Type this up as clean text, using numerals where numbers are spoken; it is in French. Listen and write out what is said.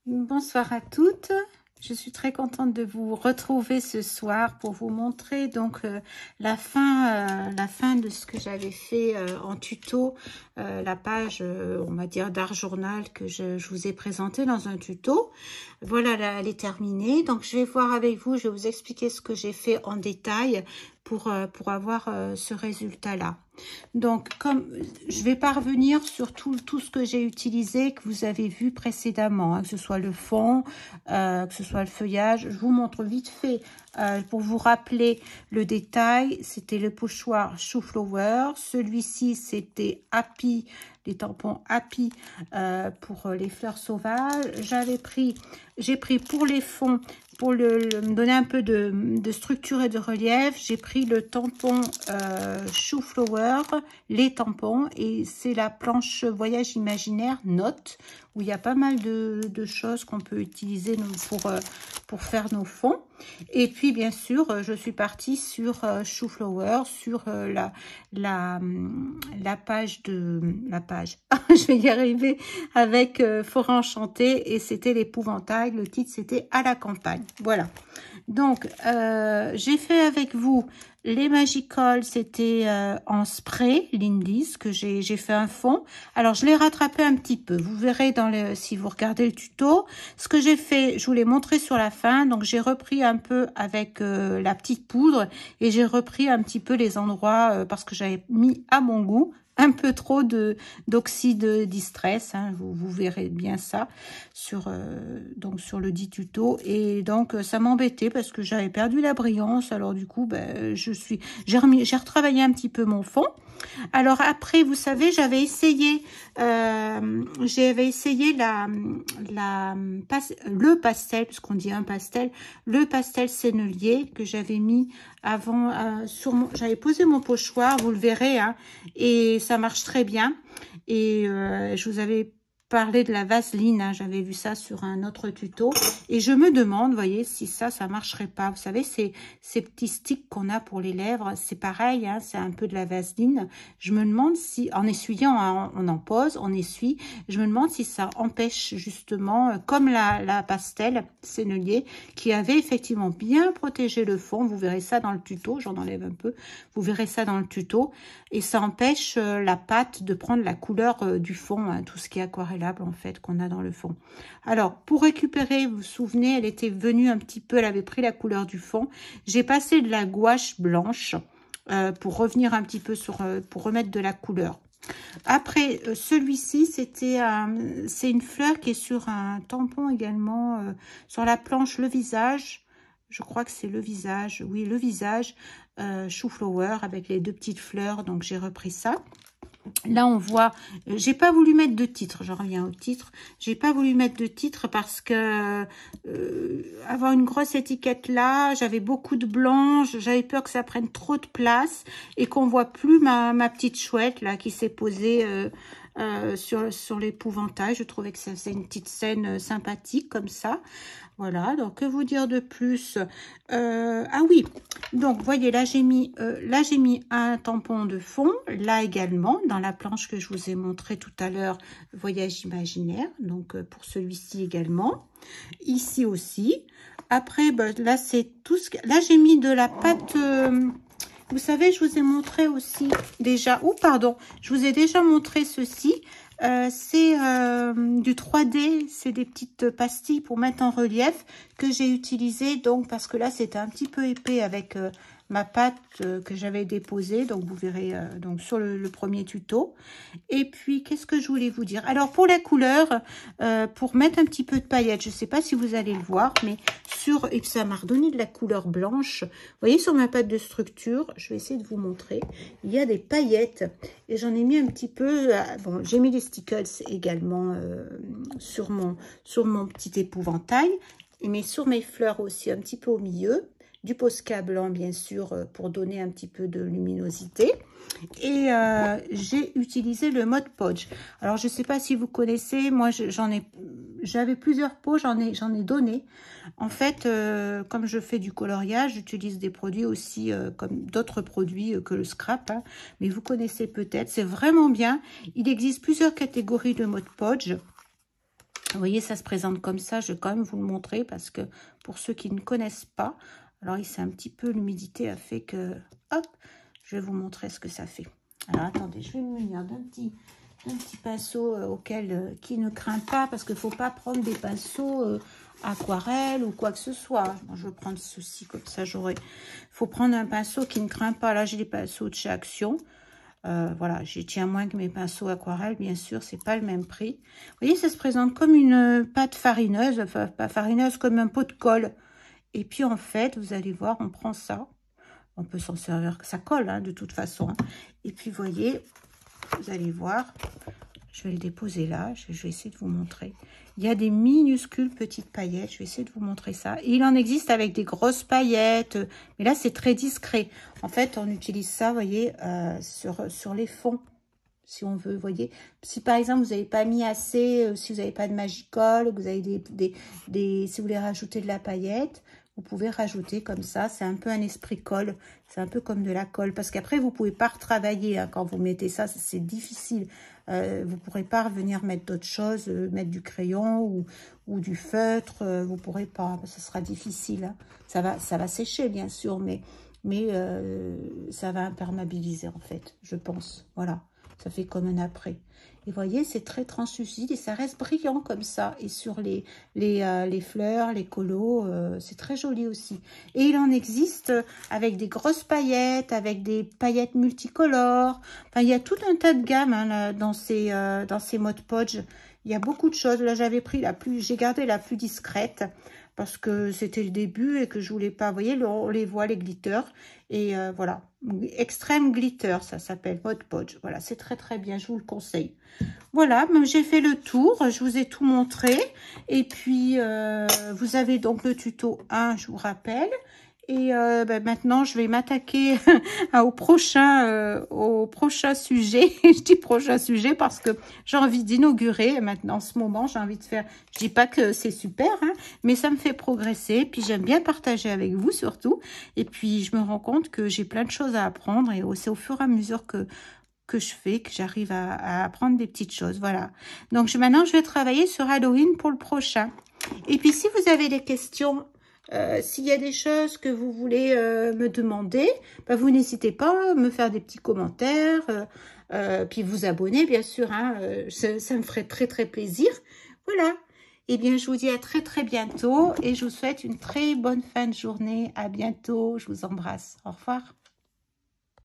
Bonsoir à toutes. Je suis très contente de vous retrouver ce soir pour vous montrer donc la fin de ce que j'avais fait en tuto, la page on va dire d'art journal que je vous ai présenté dans un tuto. Voilà, là, elle est terminée. Donc je vais voir avec vous, je vais vous expliquer ce que j'ai fait en détail pour avoir ce résultat là. Donc, comme je vais pas revenir sur tout ce que j'ai utilisé, que vous avez vu précédemment, hein, que ce soit le fond, que ce soit le feuillage, je vous montre vite fait pour vous rappeler le détail. C'était le pochoir Chou Flower. Celui-ci, c'était Happy, les tampons Happy pour les fleurs sauvages. J'ai pris pour les fonds, pour me donner un peu de structure et de relief, j'ai pris le tampon Chou Flower, les tampons, et c'est la planche Voyage Imaginaire Note, où il y a pas mal de choses qu'on peut utiliser pour faire nos fonds. Et puis, bien sûr, je suis partie sur Chou Flower, sur la page je vais y arriver, avec Forêt Enchantée, et c'était l'épouvantail. Le titre, c'était À la campagne. Voilà. Donc, j'ai fait avec vous les Magical, c'était en spray, Lindy's, que j'ai fait un fond. Alors, je l'ai rattrapé un petit peu. Vous verrez si vous regardez le tuto. Ce que j'ai fait, je vous l'ai montré sur la fin. Donc, j'ai repris un peu avec la petite poudre et j'ai repris un petit peu les endroits parce que j'avais mis à mon goût un peu trop d'oxyde distress, hein, vous verrez bien ça donc sur le dit tuto. Et donc ça m'embêtait parce que j'avais perdu la brillance. Alors du coup j'ai retravaillé un petit peu mon fond. Alors après, vous savez, j'avais essayé le pastel, puisqu'on dit un pastel, le pastel sennelier que j'avais mis avant j'avais posé mon pochoir, vous le verrez, hein, et ça marche très bien. Et je vous avais parlé de la vaseline, hein, j'avais vu ça sur un autre tuto, et je me demande, vous voyez, si ça marcherait pas. Vous savez, ces petits sticks qu'on a pour les lèvres, c'est pareil, hein, c'est un peu de la vaseline. Je me demande si, en essuyant, hein, on en pose, on essuie, je me demande si ça empêche justement, comme la pastel sennelier, qui avait effectivement bien protégé le fond. Vous verrez ça dans le tuto, j'en enlève un peu, vous verrez ça dans le tuto, et ça empêche la pâte de prendre la couleur du fond, hein, tout ce qui est aquarellable en fait qu'on a dans le fond. Alors pour récupérer, vous vous souvenez, elle était venue un petit peu, elle avait pris la couleur du fond. J'ai passé de la gouache blanche pour revenir un petit peu pour remettre de la couleur. Après celui-ci, c'est une fleur qui est sur un tampon également, sur la planche Le Visage. Je crois que c'est Le Visage, oui, Le Visage, Chou Flower avec les deux petites fleurs. Donc j'ai repris ça. Là, on voit, j'ai pas voulu mettre de titre, je reviens au titre, j'ai pas voulu mettre de titre parce que avoir une grosse étiquette là, j'avais beaucoup de blanc, j'avais peur que ça prenne trop de place et qu'on voit plus ma petite chouette là qui s'est posée sur l'épouvantail. Je trouvais que ça faisait une petite scène sympathique comme ça. Voilà, donc que vous dire de plus? Ah oui, donc vous voyez, là j'ai mis un tampon de fond, là également, dans la planche que je vous ai montré tout à l'heure, Voyage Imaginaire, donc pour celui-ci également, ici aussi. Après, là c'est tout ce que... Là j'ai mis de la pâte... vous savez, je vous ai montré aussi déjà... Oh, pardon, je vous ai déjà montré ceci. C'est du 3D, c'est des petites pastilles pour mettre en relief que j'ai utilisé, donc parce que là c'était un petit peu épais avec ma pâte que j'avais déposée, donc vous verrez donc sur le premier tuto. Et puis qu'est-ce que je voulais vous dire? Alors pour la couleur, pour mettre un petit peu de paillettes, je sais pas si vous allez le voir, mais et ça m'a redonné de la couleur blanche. Vous voyez sur ma pâte de structure, je vais essayer de vous montrer, il y a des paillettes et j'en ai mis un petit peu. Bon, j'ai mis des stickers également sur mon petit épouvantail, mais sur mes fleurs aussi un petit peu au milieu. Du Posca blanc, bien sûr, pour donner un petit peu de luminosité. Et j'ai utilisé le mode Podge. Alors, je ne sais pas si vous connaissez, moi, j'avais plusieurs pots, j'en ai donné. En fait, comme je fais du coloriage, j'utilise des produits aussi, comme d'autres produits que le scrap, hein, mais vous connaissez peut-être, c'est vraiment bien. Il existe plusieurs catégories de mode Podge. Vous voyez, ça se présente comme ça. Je vais quand même vous le montrer parce que pour ceux qui ne connaissent pas, alors ici, un petit peu l'humidité a fait que... Hop, je vais vous montrer ce que ça fait. Alors, attendez, je vais me munir d'un petit pinceau qui ne craint pas parce qu'il ne faut pas prendre des pinceaux aquarelle ou quoi que ce soit. Bon, je vais prendre ceci, comme ça, j'aurai... Il faut prendre un pinceau qui ne craint pas. Là, j'ai des pinceaux de chez Action. Voilà, j'y tiens moins que mes pinceaux aquarelles, bien sûr, c'est pas le même prix. Vous voyez, ça se présente comme une pâte farineuse, enfin, pas farineuse, comme un pot de colle. Et puis, en fait, vous allez voir, on prend ça. On peut s'en servir, ça colle, hein, de toute façon. Hein. Et puis, vous voyez, vous allez voir, je vais le déposer là, je vais essayer de vous montrer. Il y a des minuscules petites paillettes, je vais essayer de vous montrer ça. Et il en existe avec des grosses paillettes, mais là, c'est très discret. En fait, on utilise ça, vous voyez, sur les fonds, si on veut, vous voyez. Si, par exemple, vous n'avez pas mis assez, si vous n'avez pas de Magicol, que vous avez si vous voulez rajouter de la paillette, vous pouvez rajouter comme ça. C'est un peu un esprit colle. C'est un peu comme de la colle. Parce qu'après, vous ne pouvez pas retravailler. Hein, quand vous mettez ça, c'est difficile. Vous ne pourrez pas revenir mettre d'autres choses, mettre du crayon ou du feutre. Vous ne pourrez pas. Ça sera difficile. Hein. Ça va sécher, bien sûr. Mais ça va imperméabiliser, en fait, je pense. Voilà. Ça fait comme un après. Et vous voyez, c'est très translucide et ça reste brillant comme ça. Et sur les fleurs, les colos, c'est très joli aussi. Et il en existe avec des grosses paillettes, avec des paillettes multicolores. Enfin, il y a tout un tas de gammes hein, là, dans ces Mod Podge. Il y a beaucoup de choses. Là, j'avais pris j'ai gardé la plus discrète parce que c'était le début et que je voulais pas. Vous voyez, on les voit, les glitters. Et voilà, Extreme Glitter, ça s'appelle Mod Podge. Voilà, c'est très très bien, je vous le conseille. Voilà, j'ai fait le tour, je vous ai tout montré. Et puis, vous avez donc le tuto 1, je vous rappelle. Et maintenant, je vais m'attaquer au prochain sujet. Je dis prochain sujet parce que j'ai envie d'inaugurer. Maintenant, en ce moment, j'ai envie de faire... Je dis pas que c'est super, hein, mais ça me fait progresser. Puis, j'aime bien partager avec vous, surtout. Et puis, je me rends compte que j'ai plein de choses à apprendre. Et c'est au fur et à mesure que je fais, que j'arrive à apprendre des petites choses. Voilà. Donc, maintenant, je vais travailler sur Halloween pour le prochain. Et puis, si vous avez des questions... s'il y a des choses que vous voulez me demander, bah, vous n'hésitez pas à me faire des petits commentaires, puis vous abonner, bien sûr, hein, ça me ferait très très plaisir. Voilà. Eh bien, je vous dis à très très bientôt et je vous souhaite une très bonne fin de journée. À bientôt. Je vous embrasse. Au revoir.